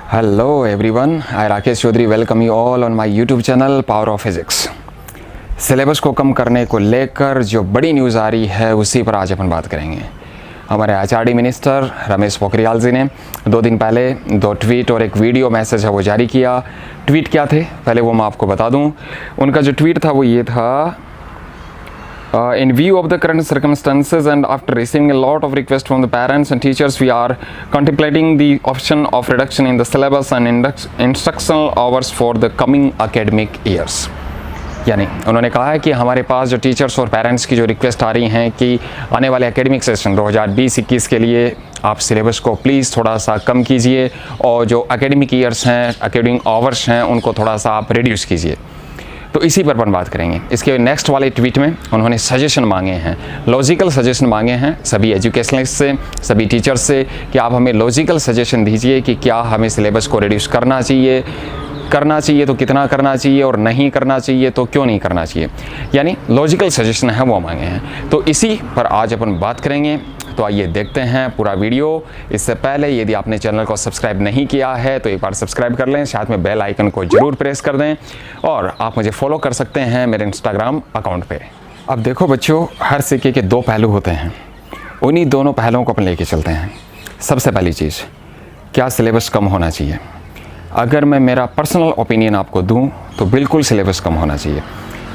Hello everyone, I Rakesh Chaudhary welcome you all on my YouTube channel Power of Physics। Syllabus को कम करने को लेकर जो बड़ी न्यूज़ आ रही है उसी पर आज अपन बात करेंगे। हमारे आचार्य मिनिस्टर रमेश पोखरियाल जी ने 2 दिन पहले 2 ट्वीट और एक वीडियो मैसेज है वो जारी किया। ट्वीट क्या थे पहले वो मैं आपको बता दूं। उनका जो ट्वीट था वो ये था, in view of the current circumstances and after receiving a lot of requests from the parents and teachers, we are contemplating the option of reduction in the syllabus and instructional hours for the coming academic years। यानी उन्होंने कहा है कि हमारे पास जो teachers और parents की जो रिक्वेस्ट आ रही हैं कि आने वाले एकेडमिक सेशन 2020-21 के लिए आप सिलेबस को प्लीज़ थोड़ा सा कम कीजिए और जो एकेडमिक ईयर्स हैं, एकेडमिक आवर्स हैं, उनको थोड़ा सा आप रिड्यूस कीजिए। तो इसी पर अपन बात करेंगे। इसके नेक्स्ट वाले ट्वीट में उन्होंने सजेशन मांगे हैं, लॉजिकल सजेशन मांगे हैं सभी एजुकेशनलिस्ट से, सभी टीचर्स से कि आप हमें लॉजिकल सजेशन दीजिए कि क्या हमें सिलेबस को रिड्यूस करना चाहिए तो कितना करना चाहिए और नहीं करना चाहिए तो क्यों नहीं करना चाहिए, यानी लॉजिकल सजेशन है वो मांगे हैं। तो इसी पर आज अपन बात करेंगे। तो आइए देखते हैं पूरा वीडियो। इससे पहले यदि आपने चैनल को सब्सक्राइब नहीं किया है तो एक बार सब्सक्राइब कर लें, साथ में बेल आइकन को ज़रूर प्रेस कर दें और आप मुझे फॉलो कर सकते हैं मेरे इंस्टाग्राम अकाउंट पे। अब देखो बच्चों, हर सिक्के के 2 पहलू होते हैं, उन्हीं दोनों पहलुओं को अपन लेके चलते हैं। सबसे पहली चीज़, क्या सिलेबस कम होना चाहिए? अगर मैं मेरा पर्सनल ओपिनियन आपको दूं तो बिल्कुल सिलेबस कम होना चाहिए।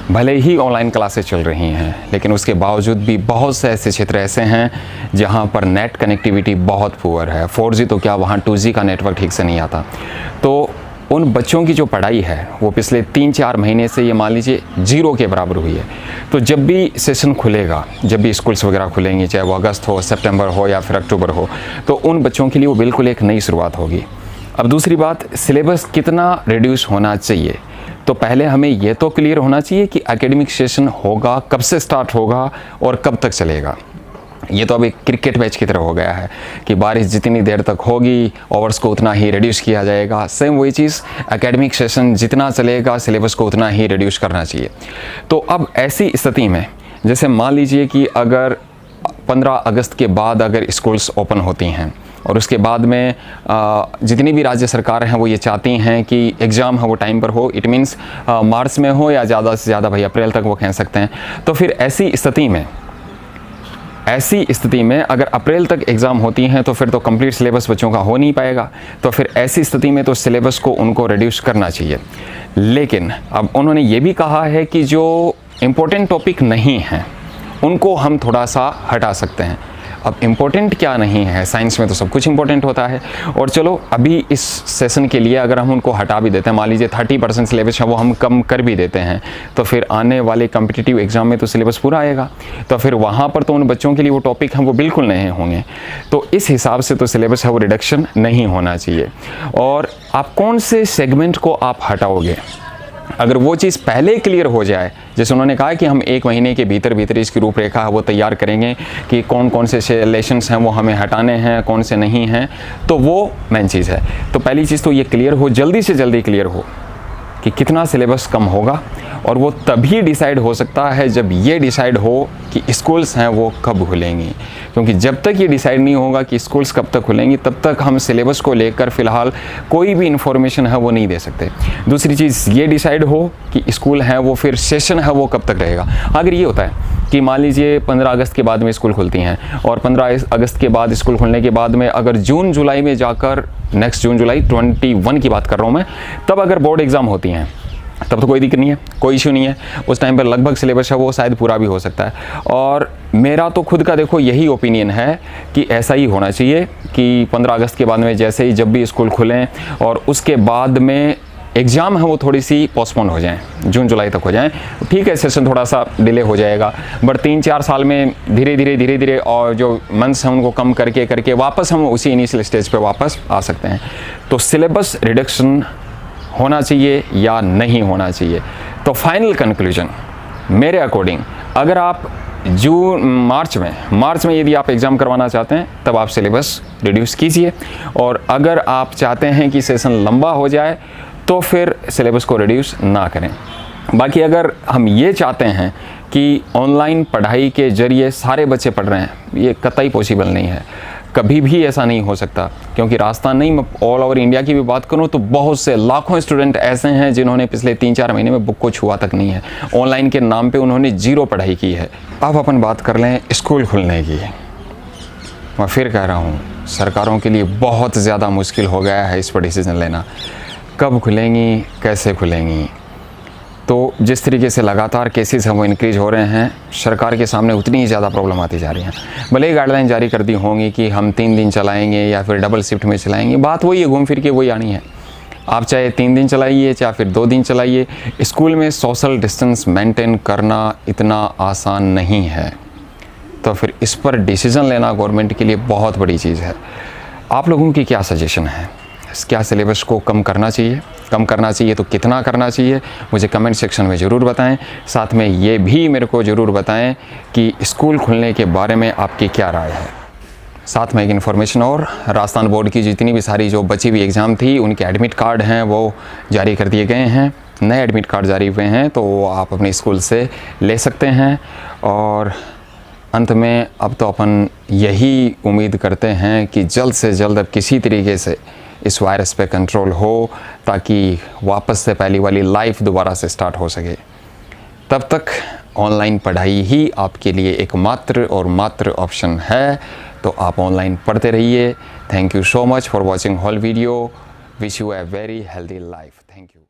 भले ही ऑनलाइन क्लासेस चल रही हैं लेकिन उसके बावजूद भी बहुत से ऐसे क्षेत्र ऐसे हैं जहां पर नेट कनेक्टिविटी बहुत पुअर है। 4G तो क्या, वहां 2G का नेटवर्क ठीक से नहीं आता। तो उन बच्चों की जो पढ़ाई है वो पिछले 3-4 महीने से ये मान लीजिए 0 के बराबर हुई है। तो जब भी सेशन खुलेगा, जब भी स्कूल्स वगैरह खुलेंगे, चाहे वो अगस्त हो, सितंबर हो या फिर अक्टूबर हो, तो उन बच्चों के लिए वो बिल्कुल एक नई शुरुआत होगी। अब दूसरी बात, सिलेबस कितना रिड्यूस होना चाहिए? तो पहले हमें यह तो क्लियर होना चाहिए कि एकेडमिक सेशन होगा, कब से स्टार्ट होगा और कब तक चलेगा। ये तो अब एक क्रिकेट मैच की तरह हो गया है कि बारिश जितनी देर तक होगी ओवर्स को उतना ही रिड्यूस किया जाएगा। सेम वही चीज़, एकेडमिक सेशन जितना चलेगा सिलेबस को उतना ही रिड्यूस करना चाहिए। तो अब ऐसी स्थिति में जैसे मान लीजिए कि अगर 15 अगस्त के बाद अगर स्कूल्स ओपन होती हैं और उसके बाद में जितनी भी राज्य सरकार हैं वो ये चाहती हैं कि एग्ज़ाम है वो टाइम पर हो, इट मीन्स मार्च में हो या ज़्यादा से ज़्यादा भाई अप्रैल तक वो कह सकते हैं। तो फिर ऐसी स्थिति में अगर अप्रैल तक एग्ज़ाम होती हैं तो फिर तो कंप्लीट सिलेबस बच्चों का हो नहीं पाएगा। तो फिर ऐसी स्थिति में तो सिलेबस को उनको रिड्यूस करना चाहिए। लेकिन अब उन्होंने ये भी कहा है कि जो इम्पोर्टेंट टॉपिक नहीं हैं उनको हम थोड़ा सा हटा सकते हैं। अब इम्पोर्टेंट क्या नहीं है? साइंस में तो सब कुछ इम्पोर्टेंट होता है। और चलो अभी इस सेशन के लिए अगर हम उनको हटा भी देते हैं, मान लीजिए 30% सिलेबस है वो हम कम कर भी देते हैं, तो फिर आने वाले कॉम्पिटिटिव एग्जाम में तो सिलेबस पूरा आएगा। तो फिर वहाँ पर तो उन बच्चों के लिए वो टॉपिक हैं वो बिल्कुल नहीं होंगे। तो इस हिसाब से तो सिलेबस है वो रिडक्शन नहीं होना चाहिए। और आप कौन से सेगमेंट को आप हटाओगे, अगर वो चीज़ पहले क्लियर हो जाए, जैसे उन्होंने कहा कि हम 1 महीने के भीतर इसकी रूपरेखा है वो तैयार करेंगे कि कौन कौन से लेशंस हैं वो हमें हटाने हैं, कौन से नहीं हैं, तो वो मेन चीज़ है। तो पहली चीज़ तो ये क्लियर हो, जल्दी से जल्दी क्लियर हो कि कितना सिलेबस कम होगा। और वो तभी डिसाइड हो सकता है जब ये डिसाइड हो कि स्कूल्स हैं वो कब खुलेंगी, क्योंकि जब तक ये डिसाइड नहीं होगा कि स्कूल्स कब तक खुलेंगी तब तक हम सिलेबस को लेकर फ़िलहाल कोई भी इन्फॉर्मेशन है वो नहीं दे सकते। दूसरी चीज़ ये डिसाइड हो कि स्कूल है वो फिर सेशन है वो कब तक रहेगा। अगर ये होता है कि मान लीजिए 15 अगस्त के बाद में स्कूल खुलती हैं और 15 अगस्त के बाद स्कूल खुलने के बाद में अगर जून जुलाई में जाकर, नेक्स्ट जून जुलाई 21 की बात कर रहा हूँ मैं, तब अगर बोर्ड एग्ज़ाम होती हैं तब तो कोई दिक्कत नहीं है, कोई इशू नहीं है। उस टाइम पर लगभग सिलेबस है वो शायद पूरा भी हो सकता है। और मेरा तो खुद का देखो यही ओपिनियन है कि ऐसा ही होना चाहिए कि 15 अगस्त के बाद में जैसे ही जब भी स्कूल खुलें और उसके बाद में एग्ज़ाम है वो थोड़ी सी पोस्टपोन हो जाएं, जून जुलाई तक हो जाएं। ठीक है, सेशन थोड़ा सा डिले हो जाएगा, बट 3-4 साल में धीरे धीरे और जो मंथ्स हैं उनको कम करके वापस हम उसी इनिशियल स्टेज पे वापस आ सकते हैं। तो सिलेबस रिडक्शन होना चाहिए या नहीं होना चाहिए? तो फाइनल कंक्लूजन मेरे अकॉर्डिंग, अगर आप मार्च में यदि आप एग्ज़ाम करवाना चाहते हैं तब आप सिलेबस रिड्यूस कीजिए। और अगर आप चाहते हैं कि सेशन लंबा हो जाए तो फिर सिलेबस को रिड्यूस ना करें। बाकी अगर हम ये चाहते हैं कि ऑनलाइन पढ़ाई के ज़रिए सारे बच्चे पढ़ रहे हैं, ये कतई पॉसिबल नहीं है। कभी भी ऐसा नहीं हो सकता, क्योंकि राजस्थान नहीं, मैं ऑल ओवर इंडिया की भी बात करूं तो बहुत से लाखों स्टूडेंट ऐसे हैं जिन्होंने पिछले 3-4 महीने में बुक को छुआ तक नहीं है। ऑनलाइन के नाम पे उन्होंने 0 पढ़ाई की है। अब अपन बात कर लें स्कूल खुलने की। मैं फिर कह रहा हूँ, सरकारों के लिए बहुत ज़्यादा मुश्किल हो गया है इस पर डिसीज़न लेना, कब खुलेंगी, कैसे खुलेंगी। तो जिस तरीके से लगातार केसेस हैं वो इंक्रीज हो रहे हैं, सरकार के सामने उतनी ही ज़्यादा प्रॉब्लम आती जा रही हैं। भले ही गाइडलाइन जारी कर दी होंगी कि हम 3 दिन चलाएंगे या फिर डबल शिफ्ट में चलाएंगे, बात वही है, घूम फिर के वही आनी है। आप चाहे 3 दिन चलाइए चाहे फिर 2 दिन चलाइए, स्कूल में सोशल डिस्टेंस मेंटेन करना इतना आसान नहीं है। तो फिर इस पर डिसीज़न लेना गवर्नमेंट के लिए बहुत बड़ी चीज़ है। आप लोगों की क्या सजेशन है? क्या सिलेबस को कम करना चाहिए? कम करना चाहिए तो कितना करना चाहिए? मुझे कमेंट सेक्शन में ज़रूर बताएं। साथ में ये भी मेरे को ज़रूर बताएं कि स्कूल खुलने के बारे में आपकी क्या राय है। साथ में एक इन्फॉर्मेशन और, राजस्थान बोर्ड की जितनी भी सारी जो बची हुई एग्ज़ाम थी उनके एडमिट कार्ड हैं वो जारी कर दिए गए हैं। नए एडमिट कार्ड जारी हुए हैं तो वो आप अपने स्कूल से ले सकते हैं। और अंत में अब तो अपन यही उम्मीद करते हैं कि जल्द से जल्द अब किसी तरीके से इस वायरस पे कंट्रोल हो, ताकि वापस से पहली वाली लाइफ दोबारा से स्टार्ट हो सके। तब तक ऑनलाइन पढ़ाई ही आपके लिए एक मात्र और मात्र ऑप्शन है, तो आप ऑनलाइन पढ़ते रहिए। Thank you so much for watching whole video. Wish you a very healthy life. Thank you.